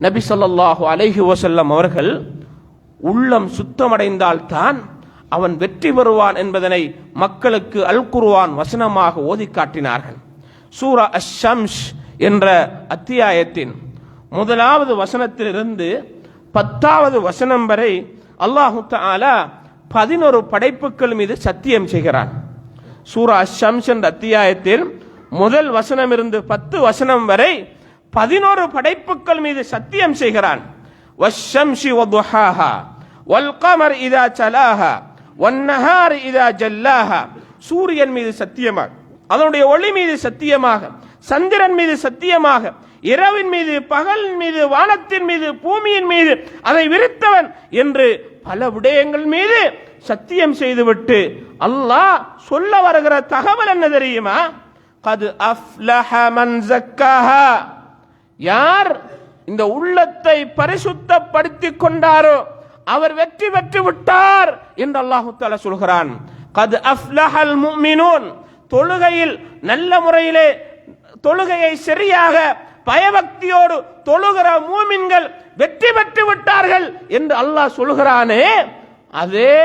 நபி ஸல்லல்லாஹு அலைஹி வஸல்லம் அவர்கள் உள்ளம் சுத்தமடைந்தால்தான் அவன் வெற்றி பெறுவான் என்பதனை மக்களுக்கு அல் குர்ஆன் வசனமாக ஓதி காட்டினார்கள். சூரா அஷ்-ஷம்ஸ் என்ற அத்தியாயத்தின் முதலாவது வசனத்திலிருந்து 10வது வசனம் வரை அல்லாஹு தஆலா 11 படைப்புகள் மீது சத்தியம் செய்கிறான். சூரா அஷ்-ஷம்ஸ் என்ற அத்தியாயத்தில் முதல் வசனம் இருந்து 10 வசனம் வரை 11 படைப்புகள் மீது சத்தியம் செய்கிறான். வஷ்-ஷம்ஸி வதுஹாஹா வல் கமர் இதா தலாஹா வன்-நஹாரி இதா ஜல்லாஹா, சூரியன் மீது சத்தியமாக, அதனுடைய ஒளி மீது சத்தியமாக, சந்திரன் மீது சத்தியமாக, இரவின் மீது, பகலின் மீது, வானத்தின் மீது, பூமியின் மீது, அதை விரித்தவன் என்று பல விடயங்கள் மீது சத்தியம் செய்துவிட்டு அல்லாஹ் சொல்ல வருகிற தகவல் என்ன தெரியுமா? கத் அஃப்லஹ மன் ஸக்காஹா, யார் இந்த உள்ளத்தை பரிசுத்தப்படுத்திக் கொண்டாரோ அவர் வெற்றி பெற்று விட்டார் என்று அல்லாஹு தஆலா சொல்கிறான். கத் அஃப்லஹல் முஃமினூன், தொழுகையில் நல்ல முறையிலே தொழுகையை சரியாக பயபக்தியோடு தொழுகிற மூமின்கள் வெற்றி பெற்று விட்டார்கள் என்று அல்லாஹ் சொல்கிறானே, அதே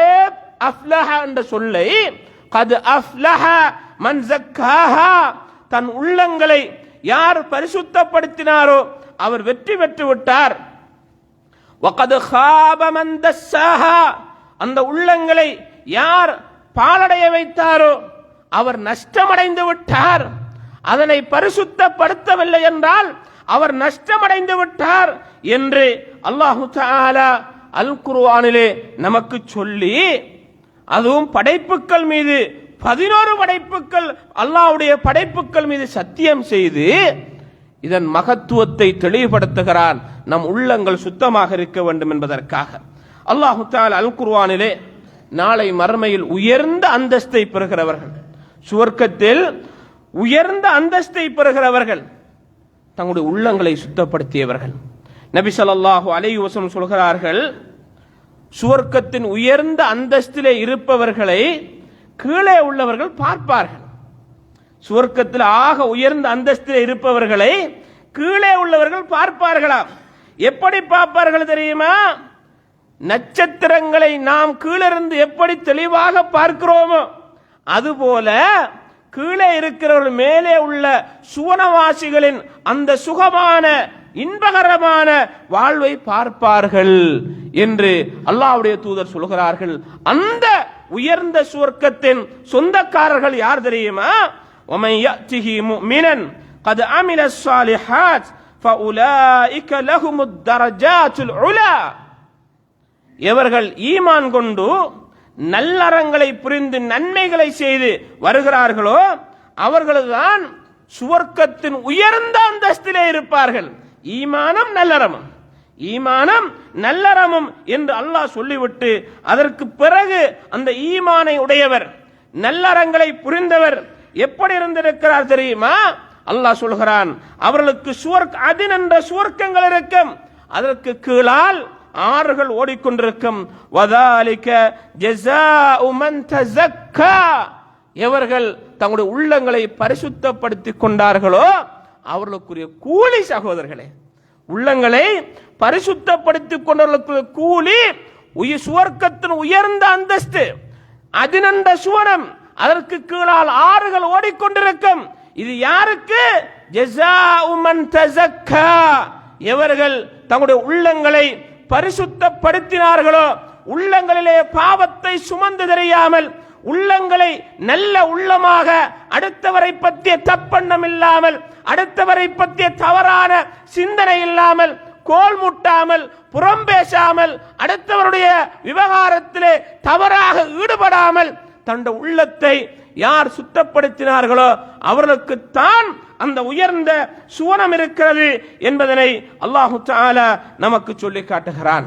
அஃப்லஹ என்ற சொல்லை கத் அஃப்லஹ மன் ஸக்காஹா, தன் உள்ளங்களை யார் பரிசுத்தப்படுத்தினாரோ அவர் வெற்றி பெற்று விட்டார். வகத் காப மன் தஸ்ஸாஹா, அந்த உள்ளங்களை யார் பாழடைய வைத்தாரோ அவர் நஷ்டமடைந்து விட்டார். அதனை பரிசுத்தப்படுத்தவில்லை என்றால் அவர் நஷ்டமடைந்து விட்டார் என்று அல்லாஹு தஆலா அல் குர்ஆனிலே நமக்கு சொல்லி, அதுவும் படைப்புகள் மீது 11 படைப்புகள், அல்லாஹ்வுடைய படைப்புகள் மீது சத்தியம் செய்து இதன் மகத்துவத்தை தெளிவுபடுத்துகிறான். நம் உள்ளங்கள் சுத்தமாக இருக்க வேண்டும் என்பதற்காக அல்லாஹு தஆலா அல் குர்ஆனிலே நாளை மறுமையில் உயர்ந்த அந்தஸ்தை பெறுகிறவர்கள், சுவர்க்கத்தில் உயர்ந்த அந்தஸ்தை பெறுகிறவர்கள் தங்களுடைய உள்ளங்களை சுத்தப்படுத்தியவர்கள். நபி ஸல்லல்லாஹு அலைஹி வஸல்லம் சொல்கிறார்கள், சுவர்க்கத்தின் உயர்ந்த அந்தஸ்திலே இருப்பவர்களை கீழே உள்ளவர்கள் பார்ப்பார்கள். சுவர்க்கத்தில் ஆக உயர்ந்த அந்தஸ்திலே இருப்பவர்களை கீழே உள்ளவர்கள் பார்ப்பார்களாம். எப்படி பார்ப்பார்கள் தெரியுமா? நட்சத்திரங்களை நாம் கீழிருந்து எப்படி தெளிவாக பார்க்கிறோமோ அதுபோல கீழே இருக்கிறவர்கள் மேலே உள்ள சுவனவாசிகளின் அந்த சுகமான இன்பகரமான வாழ்வை பார்ப்பார்கள் என்று அல்லாஹ்வுடைய தூதர் சொல்கிறார்கள். அந்த உயர்ந்த சுவர்க்கத்தின் சொந்தக்காரர்கள் யார் தெரியுமா? وَمَنْ يَأْتِهِ مُؤْمِنًا قَدْ عَمِلَ الصَّالِحَاتِ فَأُولَئِكَ لَهُمُ الدَّرَجَاتُ الْعُلَى, எவர்கள் ஈமான் கொண்டு நல்லறங்களை புரிந்து நன்மைகளை செய்து வருகிறார்களோ அவர்கள்தான் சுவர்க்கத்தின் உயர்ந்த அந்தஸ்திலே இருப்பார்கள். ஈமானம் நல்லறமும், ஈமானம் நல்லறமும் என்று அல்லாஹ் சொல்லிவிட்டு அதற்கு பிறகு அந்த ஈமானை உடையவர், நல்லறங்களை புரிந்தவர் எப்படி இருந்திருக்கிறார் தெரியுமா? அல்லாஹ் சொல்கிறான், அவர்களுக்கு அதின் என்ற சுவர்க்கங்கள் இருக்கும், அதற்கு கீழால் ஆறுகள் ஓடிக்கொண்டிருக்கும். வதாலிக ஜஸாஉ மன் தஸக்கா, எவர்கள் தங்களுடைய உள்ளங்களை பரிசுத்தப்படுத்திக் கொண்டார்களோ அவர்களுக்குரிய கூலி. சகோதரர்களே, உள்ளங்களை பரிசுத்தப்படுத்திக் கொண்டவர்களுக்கு கூலி சுவர்க்கத்தின் உயர்ந்த அந்தஸ்து, அதினந்த சுவனம், அதற்கு கீழால் ஆறுகள் ஓடிக்கொண்டிருக்கும். இது யாருக்கு? ஜஸாஉ மன் தஸக்கா, எவர்கள் தங்களுடைய உள்ளங்களை பரிசுத்தப்படுத்தினார்களோ, உள்ளங்களிலே பாவத்தை சுமந்து தெரியாமல், உள்ளங்களை நல்ல உள்ளமாக, அடுத்தவரை பற்றிய தப்பெண்ணம் இல்லாமல், அடுத்தவரை பற்றிய தவறான சிந்தனை இல்லாமல், கோல் முட்டாமல், புறம் பேசாமல், அடுத்தவருடைய விவகாரத்திலே தவறாக ஈடுபடாமல் தன்னுடைய உள்ளத்தை யார் சுத்தப்படுத்தினார்களோ அவர்களுக்கு தான் அந்த உயர்ந்த சுவனம் இருக்கிறது என்பதனை அல்லாஹு தஆலா நமக்கு சொல்லி காட்டுகிறான்.